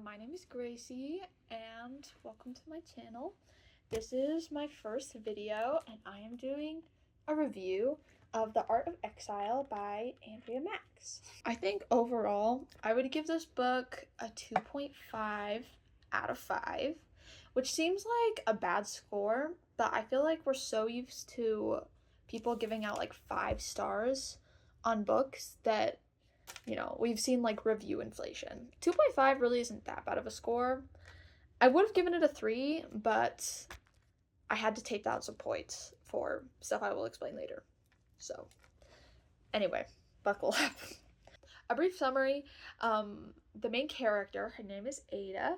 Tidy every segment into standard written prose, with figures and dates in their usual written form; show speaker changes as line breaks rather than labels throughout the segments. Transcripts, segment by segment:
My name is Gracie, and welcome to my channel. This is my first video, and I am doing a review of The Art of Exile by Andrea Max. I think overall, I would give this book a 2.5 out of 5, which seems like a bad score, but I feel like we're so used to people giving out like 5 stars on books that we've seen like review inflation. 2.5 really isn't that bad of a score. I would have given it a 3, but I had to take down some points for stuff I will explain later. So, anyway, buckle up. A brief summary. The main character, her name is Ada.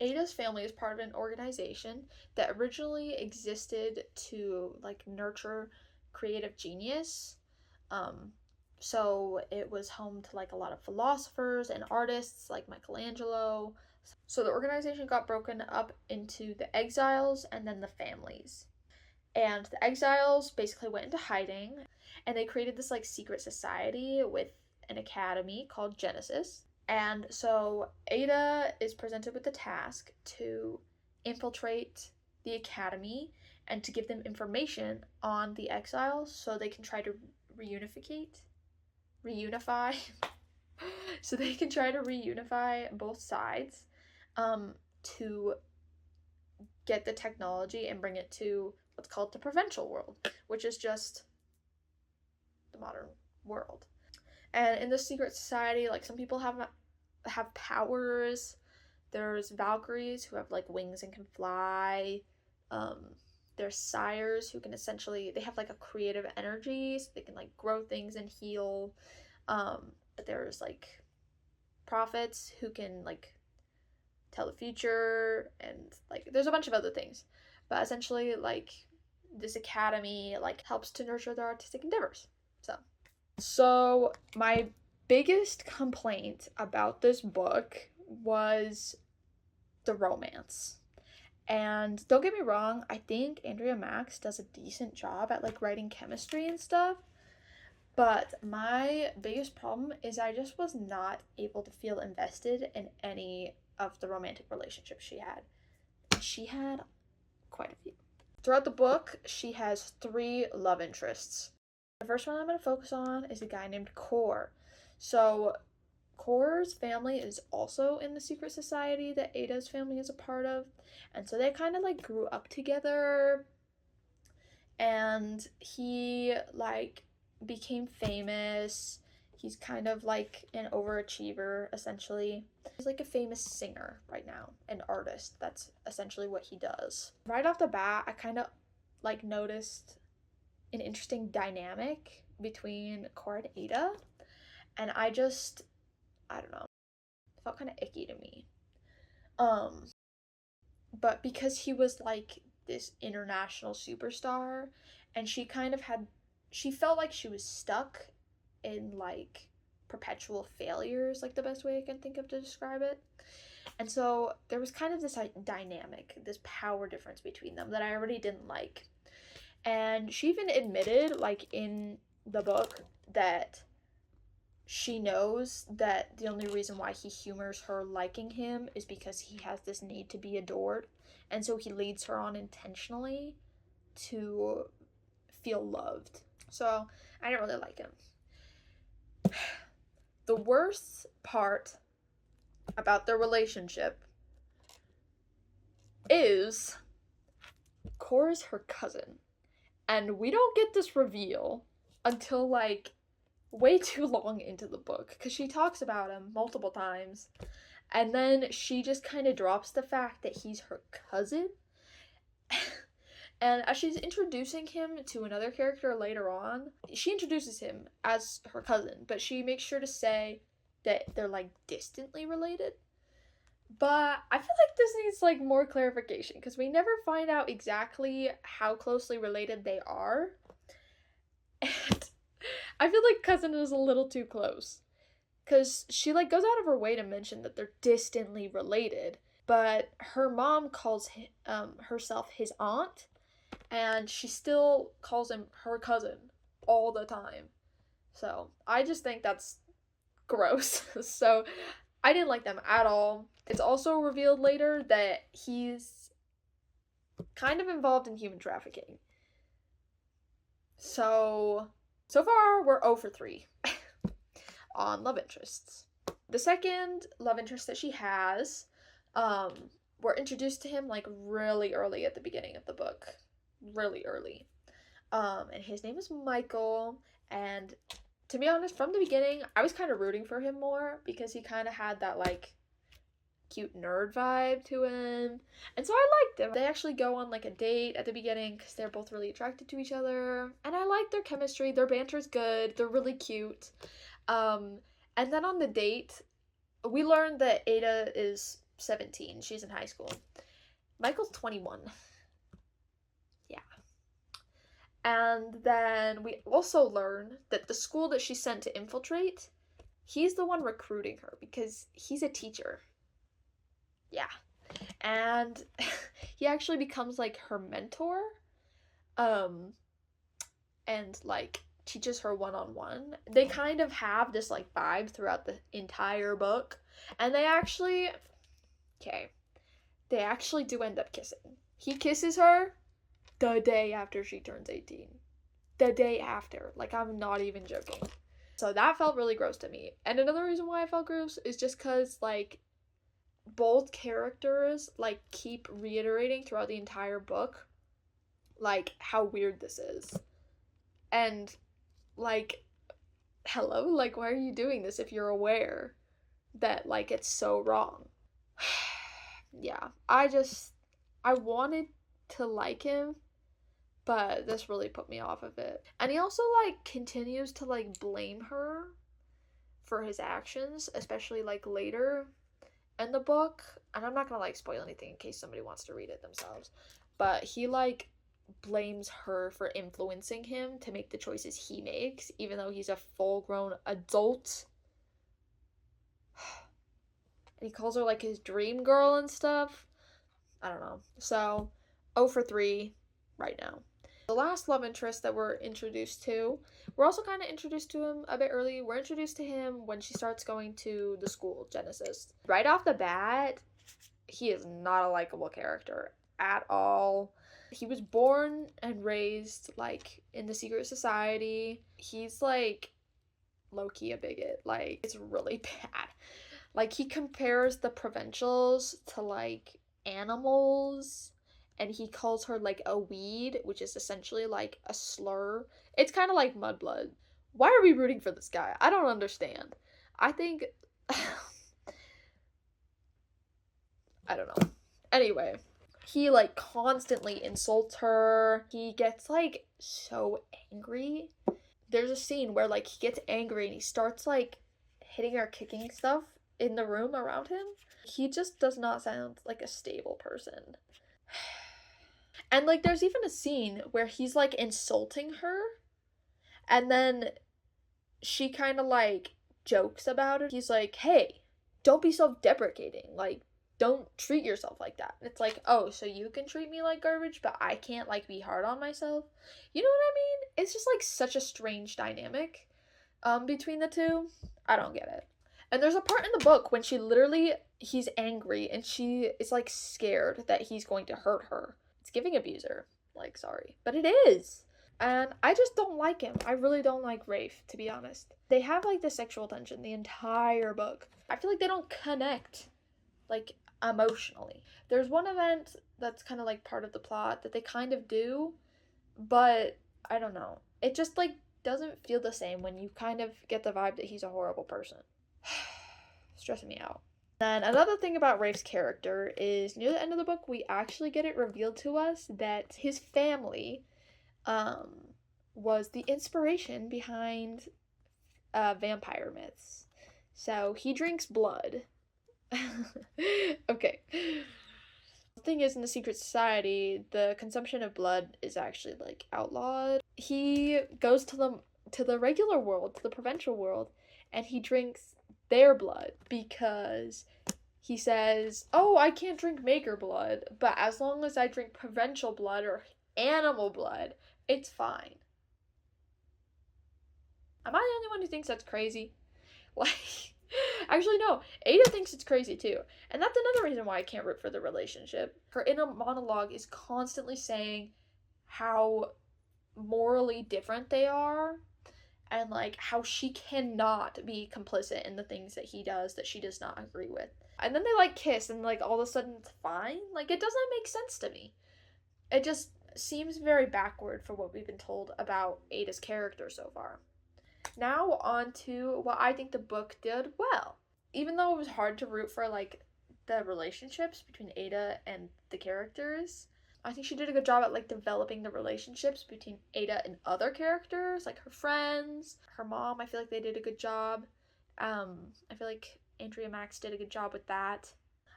Ada's family is part of an organization that originally existed to like nurture creative genius. So it was home to like a lot of philosophers and artists like Michelangelo. So the organization got broken up into the exiles and then the families. And the exiles basically went into hiding, and they created this like secret society with an academy called Genesis. And so Ada is presented with the task to infiltrate the academy and to give them information on the exiles so they can try to reunify so they can try to reunify both sides to get the technology and bring it to what's called the provincial world, which is just the modern world. And in this secret society, like, some people have powers. There's Valkyries who have like wings and can fly. There's sires who can they have like a creative energy, so they can like grow things and heal. But there's like prophets who can like tell the future, and like there's a bunch of other things. But essentially, like, this academy like helps to nurture their artistic endeavors. So my biggest complaint about this book was the romance. And don't get me wrong, I think Andrea Max does a decent job at like writing chemistry and stuff. But my biggest problem is I just was not able to feel invested in any of the romantic relationships she had. She had quite a few. Throughout the book, she has 3 love interests. The first one I'm going to focus on is a guy named Core. So Core's family is also in the secret society that Ada's family is a part of. And so they kind of like grew up together. And he like became famous. He's kind of like an overachiever, essentially. He's like a famous singer right now, an artist. That's essentially what he does. Right off the bat, I kind of like noticed an interesting dynamic between Core and Ada. And I don't know, it felt kind of icky to me. But because he was like this international superstar, and she felt like she was stuck in like perpetual failures, like the best way I can think of to describe it. And so there was kind of this dynamic, this power difference between them that I already didn't like. And she even admitted, like, in the book, that she knows that the only reason why he humors her liking him is because he has this need to be adored. And so he leads her on intentionally to feel loved. So I didn't really like him. The worst part about their relationship is Cora's her cousin. And we don't get this reveal until like way too long into the book, because she talks about him multiple times, and then she just kind of drops the fact that he's her cousin. And as she's introducing him to another character later on, she introduces him as her cousin, but she makes sure to say that they're like distantly related. But I feel like this needs like more clarification, because we never find out exactly how closely related they are. And I feel like cousin is a little too close, because she like goes out of her way to mention that they're distantly related, but her mom calls herself his aunt, and she still calls him her cousin all the time. So I just think that's gross. So I didn't like them at all. It's also revealed later that he's kind of involved in human trafficking. So far, we're 0 for 3 on love interests. The second love interest that she has, we're introduced to him like really early at the beginning of the book. Really early. And his name is Michael. And to be honest, from the beginning, I was kind of rooting for him more because he kind of had that like cute nerd vibe to him. And so I liked him. They actually go on like a date at the beginning because they're both really attracted to each other. And I like their chemistry. Their banter's good. They're really cute. And then on the date, we learned that Ada is 17. She's in high school. Michael's 21. Yeah. And then we also learn that the school that she's sent to infiltrate, he's the one recruiting her because he's a teacher. Yeah. And he actually becomes like her mentor. And like teaches her one-on-one. They kind of have this like vibe throughout the entire book. And they actually do end up kissing. He kisses her the day after she turns 18. The day after. Like, I'm not even joking. So that felt really gross to me. And another reason why I felt gross is just because, like, both characters, like, keep reiterating throughout the entire book, like, how weird this is. And, like, hello? Like, why are you doing this if you're aware that, like, it's so wrong? Yeah, I wanted to like him, but this really put me off of it. And he also, like, continues to, like, blame her for his actions, especially, like, later in the book. And I'm not gonna, like, spoil anything in case somebody wants to read it themselves. But he, like, blames her for influencing him to make the choices he makes, even though he's a full-grown adult. And he calls her, like, his dream girl and stuff. I don't know. So, 0 for 3 right now. The last love interest that we're introduced to, we're also kind of introduced to him a bit early. We're introduced to him when she starts going to the school, Genesis. Right off the bat, he is not a likable character at all. He was born and raised, like, in the secret society. He's, like, low-key a bigot. Like, it's really bad. Like, he compares the provincials to, like, animals, and he calls her, like, a weed, which is essentially, like, a slur. It's kind of like Mudblood. Why are we rooting for this guy? I don't understand. I think... I don't know. Anyway, he, like, constantly insults her. He gets, like, so angry. There's a scene where, like, he gets angry and he starts, like, hitting or kicking stuff in the room around him. He just does not sound like a stable person. And, like, there's even a scene where he's, like, insulting her, and then she kind of, like, jokes about it. He's like, hey, don't be self-deprecating. Like, don't treat yourself like that. And it's like, oh, so you can treat me like garbage, but I can't, like, be hard on myself? You know what I mean? It's just, like, such a strange dynamic between the two. I don't get it. And there's a part in the book when he's angry and she is, like, scared that he's going to hurt her. It's giving abuser. Like, sorry. But it is. And I just don't like him. I really don't like Rafe, to be honest. They have, like, the sexual tension the entire book. I feel like they don't connect, like, emotionally. There's one event that's kind of, like, part of the plot that they kind of do, but I don't know. It just, like, doesn't feel the same when you kind of get the vibe that he's a horrible person. Stressing me out. Then another thing about Rafe's character is near the end of the book, we actually get it revealed to us that his family was the inspiration behind vampire myths. So he drinks blood. Okay. The thing is, in the secret society, the consumption of blood is actually, like, outlawed. He goes to the regular world, to the provincial world, and he drinks their blood because he says, oh, I can't drink maker blood, but as long as I drink provincial blood or animal blood, it's fine. Am I the only one who thinks that's crazy? Like, Actually, no. Ada thinks it's crazy too. And that's another reason why I can't root for the relationship. Her inner monologue is constantly saying how morally different they are and like how she cannot be complicit in the things that he does that she does not agree with. And then they like kiss and like all of a sudden it's fine. Like it doesn't make sense to me. It just seems very backward for what we've been told about Ada's character so far. Now on to what I think the book did well. Even though it was hard to root for like the relationships between Ada and the characters, I think she did a good job at like developing the relationships between Ada and other characters, like her friends, her mom. I feel like they did a good job. I feel like Andrea Max did a good job with that.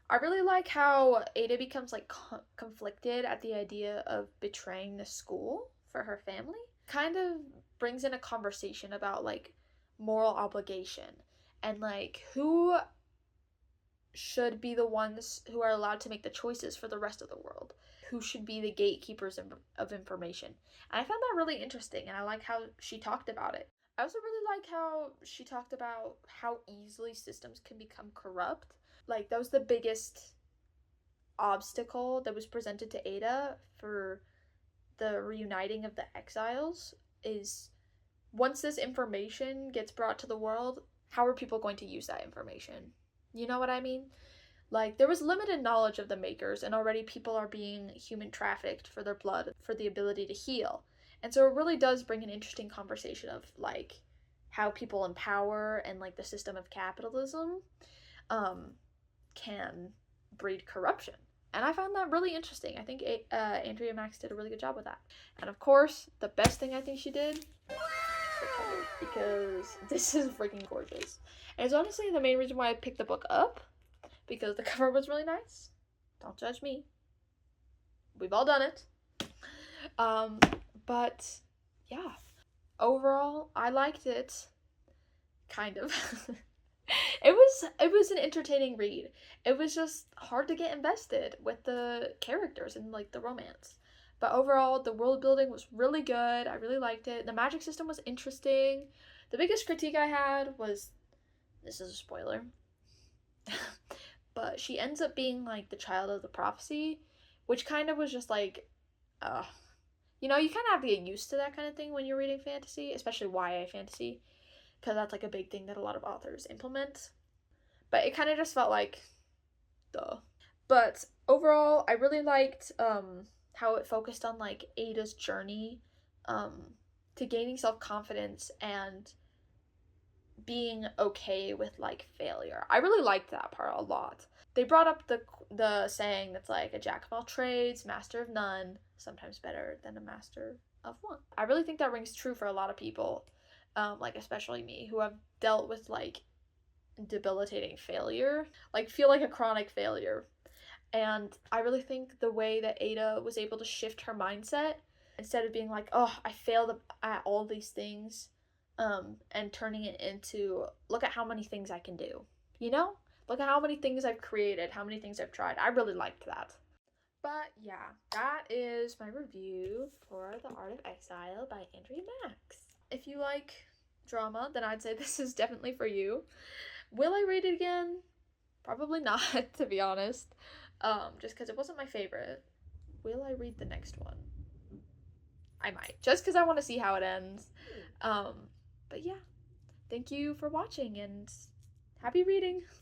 I really like how Ada becomes like conflicted at the idea of betraying the school for her family. Kind of brings in a conversation about like moral obligation and like who should be the ones who are allowed to make the choices for the rest of the world. Who should be the gatekeepers of information. And I found that really interesting and I like how she talked about it. I also really like how she talked about how easily systems can become corrupt. Like that was the biggest obstacle that was presented to Ada for the reuniting of the exiles is once this information gets brought to the world, how are people going to use that information? You know what I mean? Like, there was limited knowledge of the makers, and already people are being human trafficked for their blood, for the ability to heal. And so it really does bring an interesting conversation of, like, how people in power and, like, the system of capitalism can breed corruption. And I found that really interesting. I think Andrea Max did a really good job with that. And of course, the best thing I think she did the cover, because this is freaking gorgeous. And it's honestly the main reason why I picked the book up, because the cover was really nice. Don't judge me. We've all done it. But yeah, overall, I liked it. Kind of. It was an entertaining read. It was just hard to get invested with the characters and like the romance. But overall, the world building was really good. I really liked it. The magic system was interesting. The biggest critique I had was, this is a spoiler, but she ends up being like the child of the prophecy, which kind of was just like, you know, you kind of have to get used to that kind of thing when you're reading fantasy, especially YA fantasy, because that's like a big thing that a lot of authors implement. But it kind of just felt like, duh. But overall, I really liked how it focused on like Ada's journey to gaining self-confidence and being okay with like failure. I really liked that part a lot. They brought up the saying that's like a jack of all trades, master of none, sometimes better than a master of one. I really think that rings true for a lot of people, like especially me, who have dealt with like debilitating failure, like feel like a chronic failure. And I really think the way that Ada was able to shift her mindset, instead of being like, oh, I failed at all these things, and turning it into, look at how many things I can do. You know? Look at how many things I've created, how many things I've tried. I really liked that. But yeah, that is my review for The Art of Exile by Andrea Max. If you like drama, then I'd say this is definitely for you. Will I read it again? Probably not, to be honest. Just because it wasn't my favorite. Will I read the next one? I might, just because I want to see how it ends. But yeah, thank you for watching and happy reading.